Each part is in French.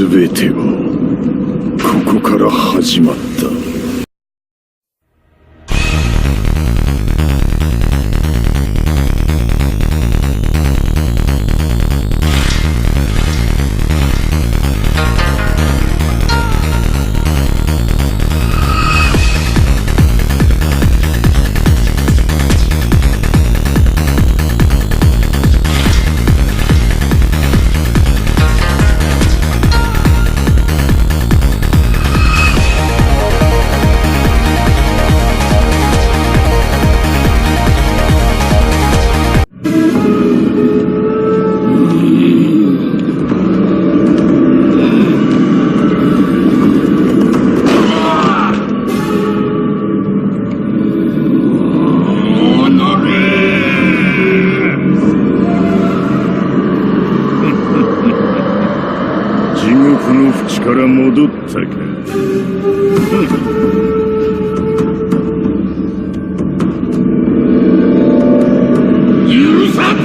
全てはここから始まった。この淵から戻ったか。許さん。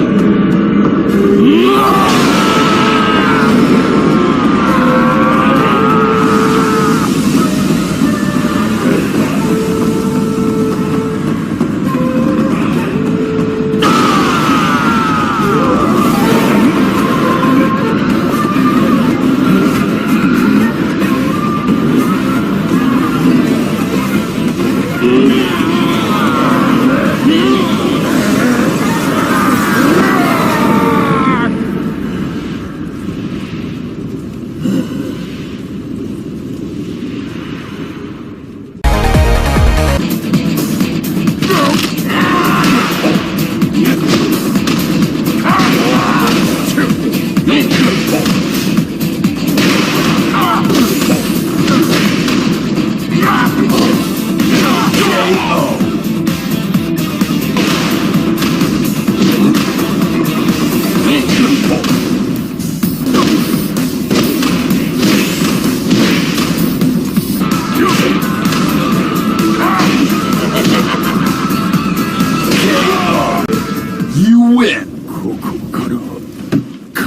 ここから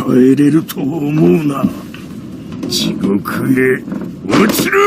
帰れると思うな。地獄へ落ちろ。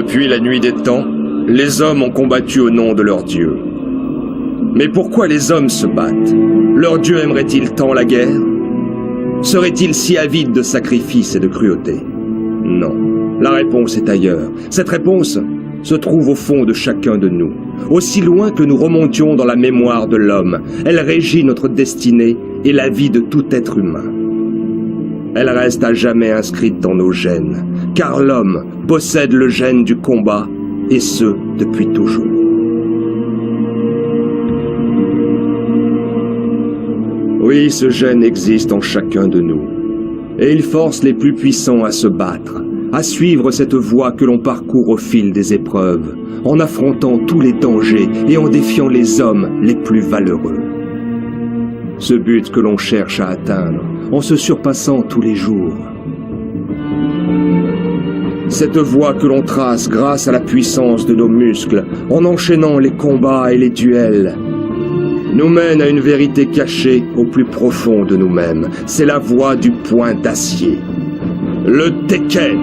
Depuis la nuit des temps, les hommes ont combattu au nom de leur Dieu. Mais pourquoi les hommes se battent? Leur Dieu aimerait-il tant la guerre? Serait-il si avide de sacrifices et de cruauté? Non. La réponse est ailleurs. Cette réponse se trouve au fond de chacun de nous. Aussi loin que nous remontions dans la mémoire de l'homme, elle régit notre destinée et la vie de tout être humain. Elle reste à jamais inscrite dans nos gènes, car l'homme possède le gène du combat, et ce, depuis toujours. Oui, ce gène existe en chacun de nous, et il force les plus puissants à se battre, à suivre cette voie que l'on parcourt au fil des épreuves, en affrontant tous les dangers et en défiant les hommes les plus valeureux. Ce but que l'on cherche à atteindre, en se surpassant tous les jours. Cette voie que l'on trace grâce à la puissance de nos muscles, en enchaînant les combats et les duels, nous mène à une vérité cachée au plus profond de nous-mêmes. C'est la voie du poing d'acier. Le Tekken.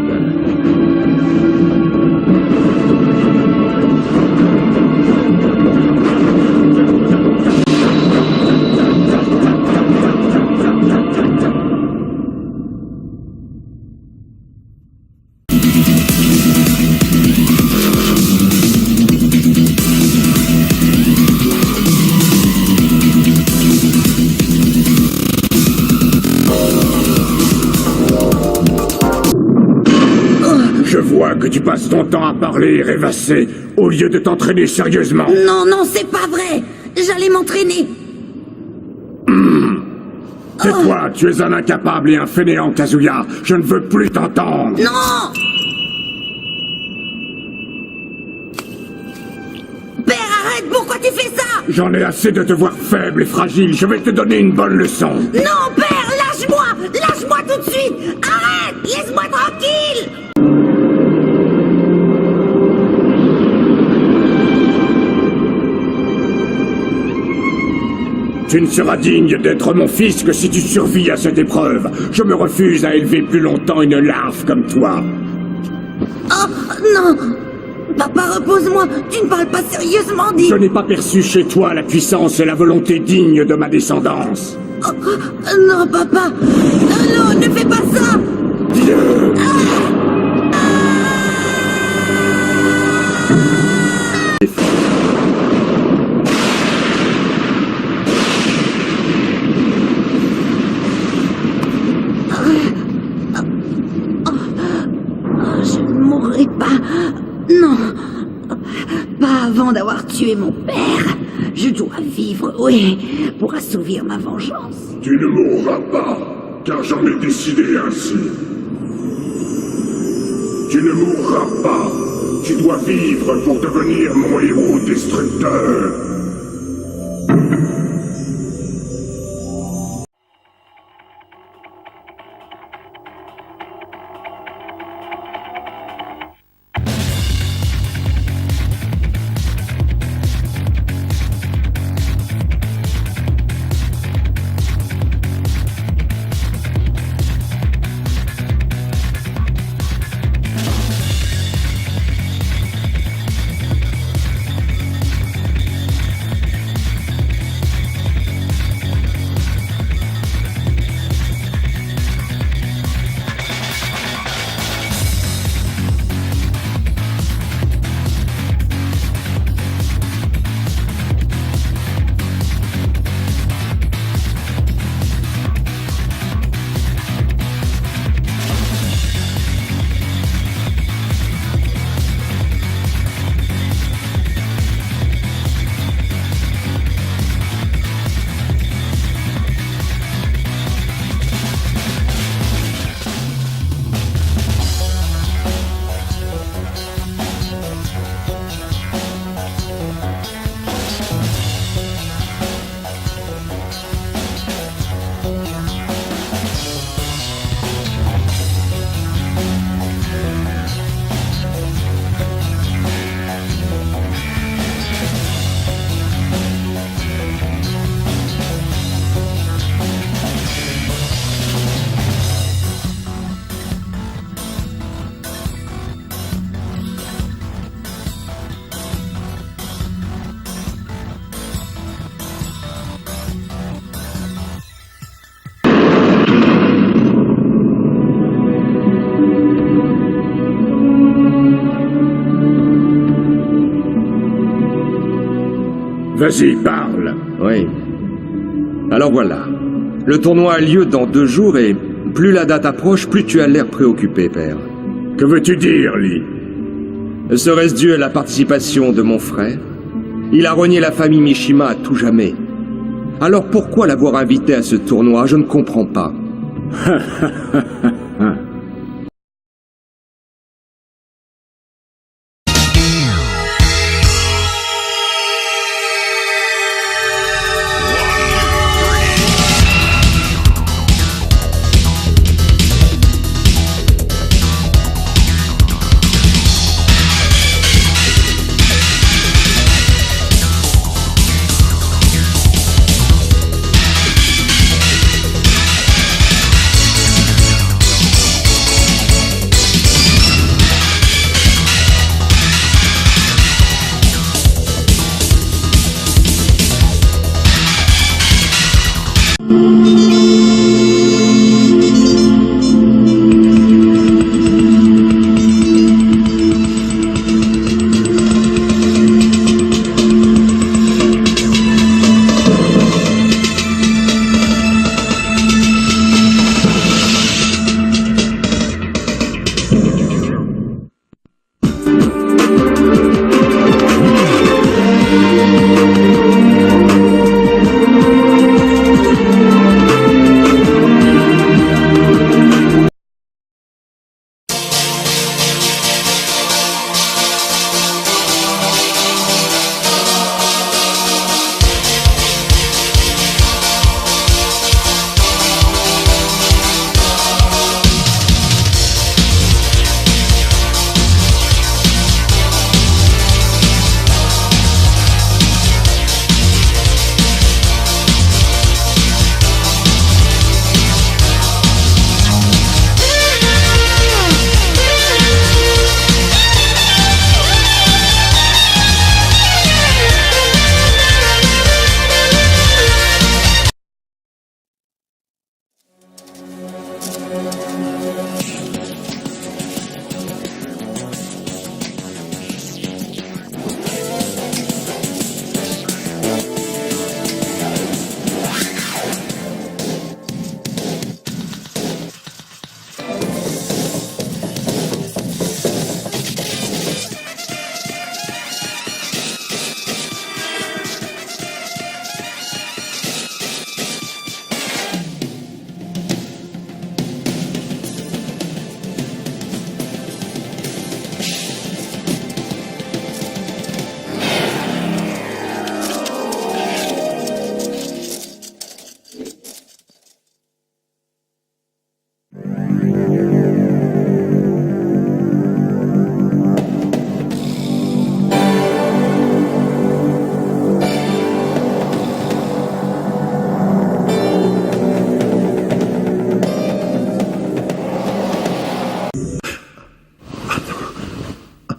Je vois que tu passes ton temps à parler et rêvasser, au lieu de t'entraîner sérieusement. Non, non, c'est pas vrai. J'allais m'entraîner. Tais-toi, tu es un incapable et un fainéant, Kazuya. Je ne veux plus t'entendre. Non! Père, arrête! Pourquoi tu fais ça? J'en ai assez de te voir faible et fragile. Je vais te donner une bonne leçon. Non, père, lâche-moi! Lâche-moi tout de suite! Arrête! Laisse-moi tranquille! Tu ne seras digne d'être mon fils que si tu survis à cette épreuve. Je me refuse à élever plus longtemps une larve comme toi. Oh, non! Papa, repose-moi! Tu ne parles pas sérieusement, dis... Je n'ai pas perçu chez toi la puissance et la volonté digne de ma descendance. Oh, non, papa! Non, ne fais pas ça! Je ne mourrai pas. Non. Pas avant d'avoir tué mon père. Je dois vivre, oui, pour assouvir ma vengeance. Tu ne mourras pas, car j'en ai décidé ainsi. Tu ne mourras pas. Tu dois vivre pour devenir mon héros destructeur. Vas-y, parle. Oui. Alors voilà. Le tournoi a lieu dans 2 jours et plus la date approche, plus tu as l'air préoccupé, père. Que veux-tu dire, Lee? Serait-ce dû à la participation de mon frère? Il a renié la famille Mishima à tout jamais. Alors pourquoi l'avoir invité à ce tournoi? Je ne comprends pas.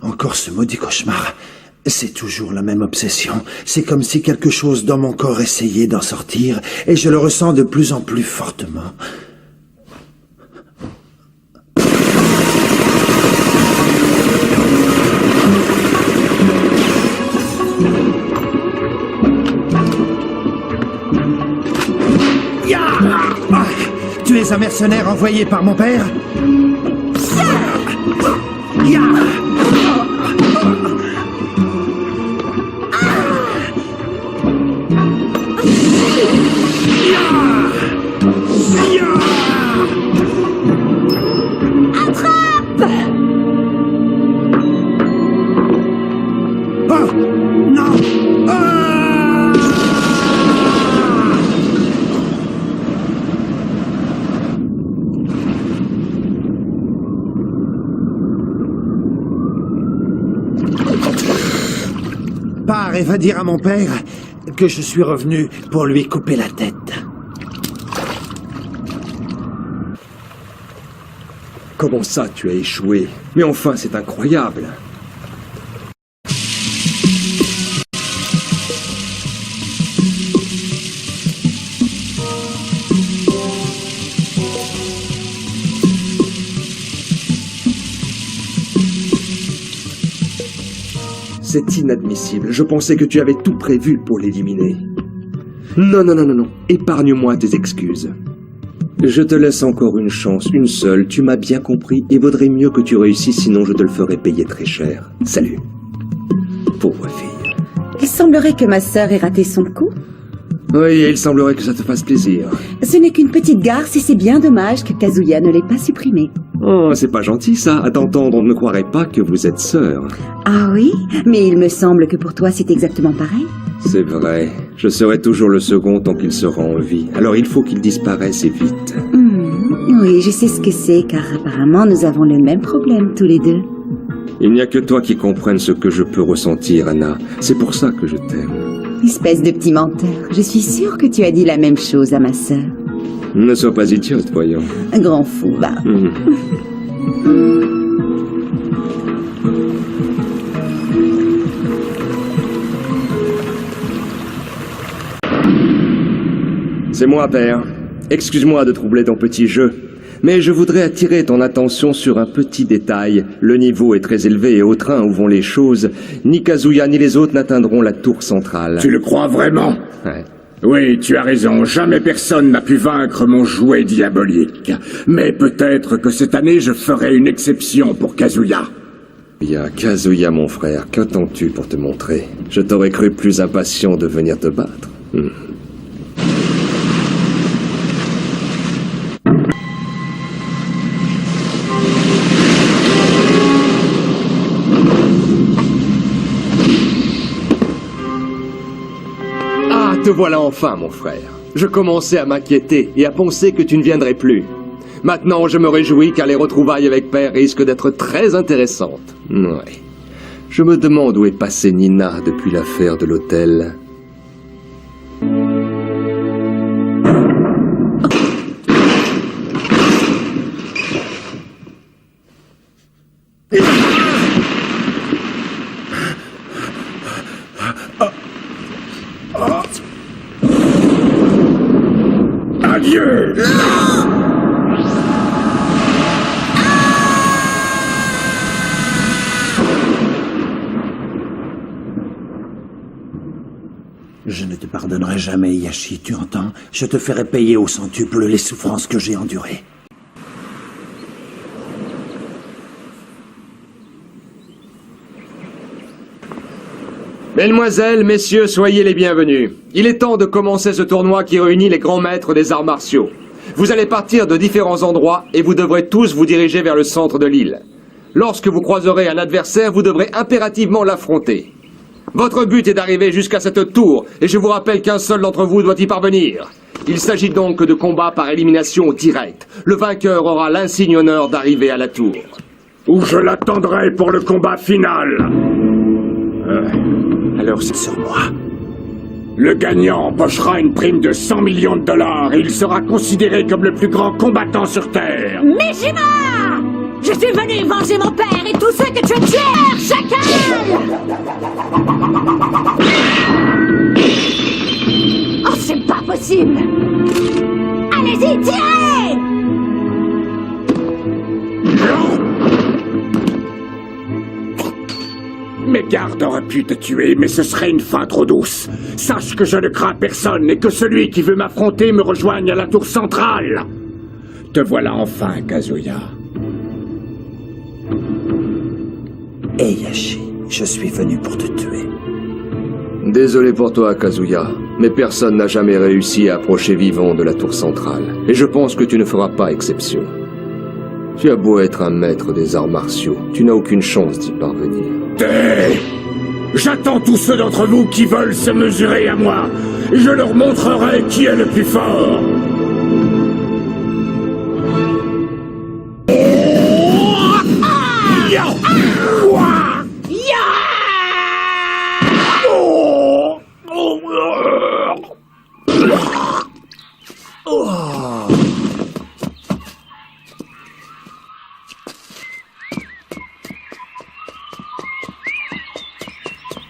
Encore ce maudit cauchemar. C'est toujours la même obsession. C'est comme si quelque chose dans mon corps essayait d'en sortir, et je le ressens de plus en plus fortement. Tu es un mercenaire envoyé par mon père? Attrape! Oh non! Pars et va dire à mon père que je suis revenu pour lui couper la tête. Comment ça, tu as échoué? Mais enfin, c'est incroyable. c'est inadmissible. Je pensais que tu avais tout prévu pour l'éliminer. Non, non, non, non, non. Épargne-moi tes excuses. Je te laisse encore une chance, une seule. Tu m'as bien compris et vaudrait mieux que tu réussisses, sinon je te le ferai payer très cher. Salut. Pauvre fille. Il semblerait que ma sœur ait raté son coup. Oui, et il semblerait que ça te fasse plaisir. Ce n'est qu'une petite garce et c'est bien dommage que Kazuya ne l'ait pas supprimée. Oh, c'est pas gentil ça. À t'entendre, on ne croirait pas que vous êtes sœurs. Ah oui? Mais il me semble que pour toi c'est exactement pareil. C'est vrai. Je serai toujours le second tant qu'il sera en vie. Alors il faut qu'il disparaisse et vite. Oui, je sais ce que c'est, car apparemment nous avons le même problème tous les deux. Il n'y a que toi qui comprennes ce que je peux ressentir, Anna. C'est pour ça que je t'aime. Espèce de petit menteur, je suis sûre que tu as dit la même chose à ma sœur. Ne sois pas idiote, voyons. Un grand fou, va. C'est moi, père. Excuse-moi de troubler ton petit jeu, mais je voudrais attirer ton attention sur un petit détail. Le niveau est très élevé et au train où vont les choses, ni Kazuya ni les autres n'atteindront la tour centrale. Tu le crois vraiment? Ouais. Oui, tu as raison. Jamais personne n'a pu vaincre mon jouet diabolique. Mais peut-être que cette année, je ferai une exception pour Kazuya. Kazuya, mon frère, qu'attends-tu pour te montrer? Je t'aurais cru plus impatient de venir te battre. Te voilà enfin, mon frère. Je commençais à m'inquiéter et à penser que tu ne viendrais plus. Maintenant, je me réjouis car les retrouvailles avec Père risquent d'être très intéressantes. Ouais. Je me demande où est passée Nina depuis l'affaire de l'hôtel. Adieu! Je ne te pardonnerai jamais, Yashi, tu entends? Je te ferai payer au centuple les souffrances que j'ai endurées. Mesdemoiselles, messieurs, soyez les bienvenus. Il est temps de commencer ce tournoi qui réunit les grands maîtres des arts martiaux. Vous allez partir de différents endroits et vous devrez tous vous diriger vers le centre de l'île. Lorsque vous croiserez un adversaire, vous devrez impérativement l'affronter. Votre but est d'arriver jusqu'à cette tour, et je vous rappelle qu'un seul d'entre vous doit y parvenir. Il s'agit donc de combats par élimination directe. Le vainqueur aura l'insigne honneur d'arriver à la tour. Ou je l'attendrai pour le combat final. Alors c'est sur moi. Le gagnant empochera une prime de 100 millions de dollars et il sera considéré comme le plus grand combattant sur Terre. Mishima! Je suis venu venger mon père et tous ceux que tu as tués, chacal! Oh, c'est pas possible! Allez-y, tirez! Mes gardes auraient pu te tuer, mais ce serait une fin trop douce. Sache que je ne crains personne et que celui qui veut m'affronter me rejoigne à la tour centrale. Te voilà enfin, Kazuya. Hé Yashi, je suis venu pour te tuer. Désolé pour toi, Kazuya, mais personne n'a jamais réussi à approcher vivant de la tour centrale. Et je pense que tu ne feras pas exception. Tu as beau être un maître des arts martiaux, tu n'as aucune chance d'y parvenir. J'attends tous ceux d'entre vous qui veulent se mesurer à moi. Je leur montrerai qui est le plus fort.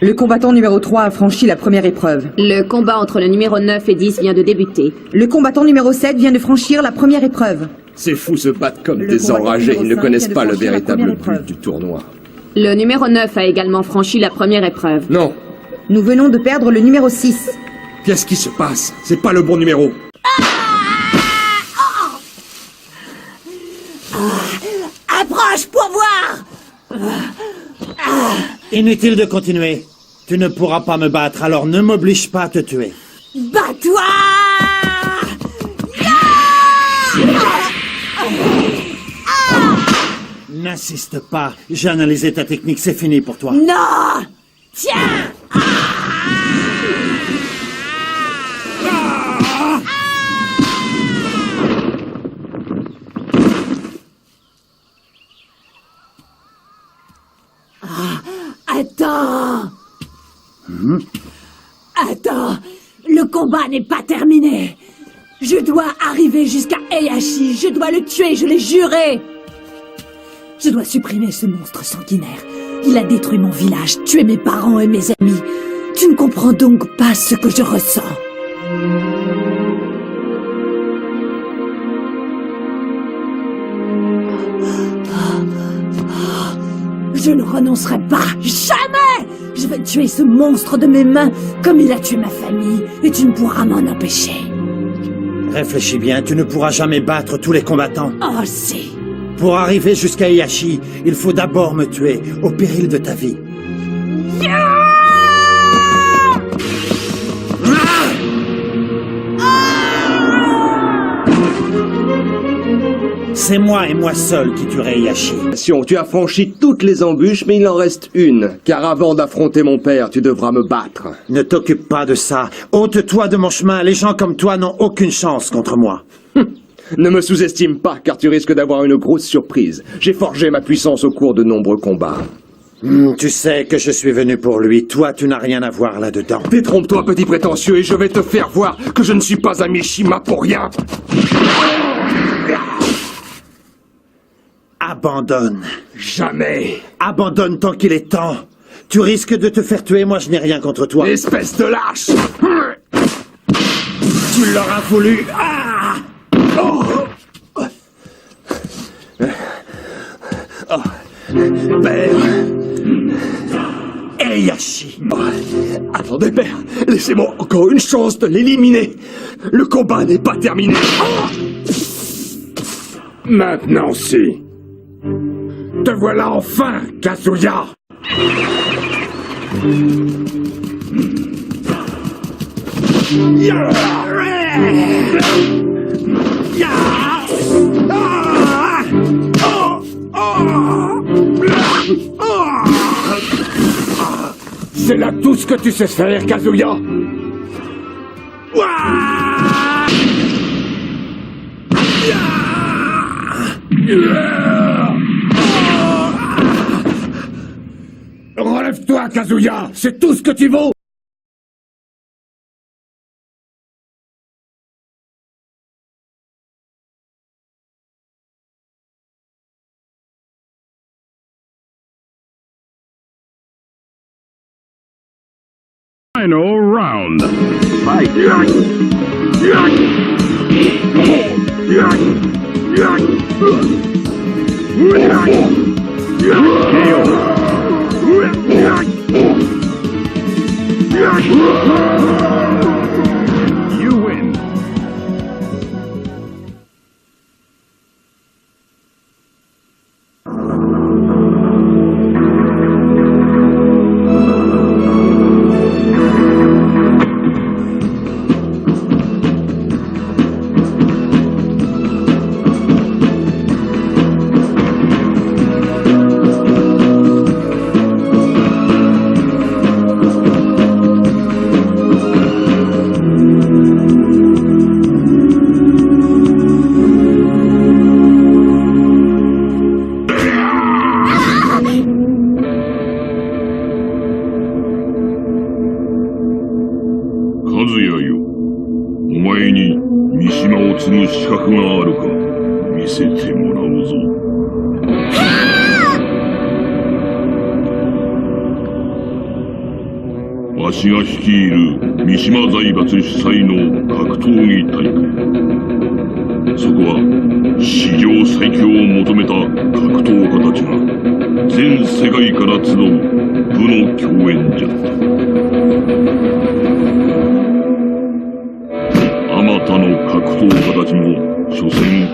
Le combattant numéro 3 a franchi la première épreuve. Le combat entre le numéro 9 et 10 vient de débuter. Le combattant numéro 7 vient de franchir la première épreuve. Ces fous se battent comme Le des combattant enragés, numéro ils ne 5 connaissent vient de pas le franchir la véritable première but épreuve. du tournoi. Le numéro 9 a également franchi la première épreuve. Non. Nous venons de perdre le numéro 6. Qu'est-ce qui se passe? C'est pas le bon numéro. Approche pour voir. Inutile de continuer. Tu ne pourras pas me battre, alors ne m'oblige pas à te tuer. Bats-toi. N'insiste pas. J'ai analysé ta technique, c'est fini pour toi. Non. Tiens. Attends. Attends. Le combat n'est pas terminé. Je dois arriver jusqu'à Heihachi. Je dois le tuer, je l'ai juré. Je dois supprimer ce monstre sanguinaire. Il a détruit mon village, tué mes parents et mes amis. Tu ne comprends donc pas ce que je ressens. Je ne renoncerai pas, jamais! Je vais tuer ce monstre de mes mains, comme il a tué ma famille, et tu ne pourras m'en empêcher. Réfléchis bien, tu ne pourras jamais battre tous les combattants. Oh si! Pour arriver jusqu'à Heihachi, il faut d'abord me tuer, au péril de ta vie. C'est moi et moi seul qui tuerai Heihachi. Tu as franchi toutes les embûches, mais il en reste une. Car avant d'affronter mon père, tu devras me battre. Ne t'occupe pas de ça. Ôte-toi de mon chemin, les gens comme toi n'ont aucune chance contre moi. Ne me sous-estime pas, car tu risques d'avoir une grosse surprise. J'ai forgé ma puissance au cours de nombreux combats. Tu sais que je suis venu pour lui. Toi, tu n'as rien à voir là-dedans. Détrompe-toi, petit prétentieux, et je vais te faire voir que je ne suis pas un Mishima pour rien. Abandonne. Jamais. Abandonne tant qu'il est temps. Tu risques de te faire tuer, moi je n'ai rien contre toi. Espèce de lâche. Tu l'auras voulu. Ah! Père. Heihachi. Attendez, père. Laissez-moi encore une chance de l'éliminer. Le combat n'est pas terminé. Maintenant, si. Te voilà enfin, Kazuya. C'est là tout ce que tu sais faire, Kazuya. Relève-toi, Kazuya. C'est tout ce que tu vaux. Final round. Fight. You win. 全世界から集う武の共演じゃった。あまたの格闘家たちも所詮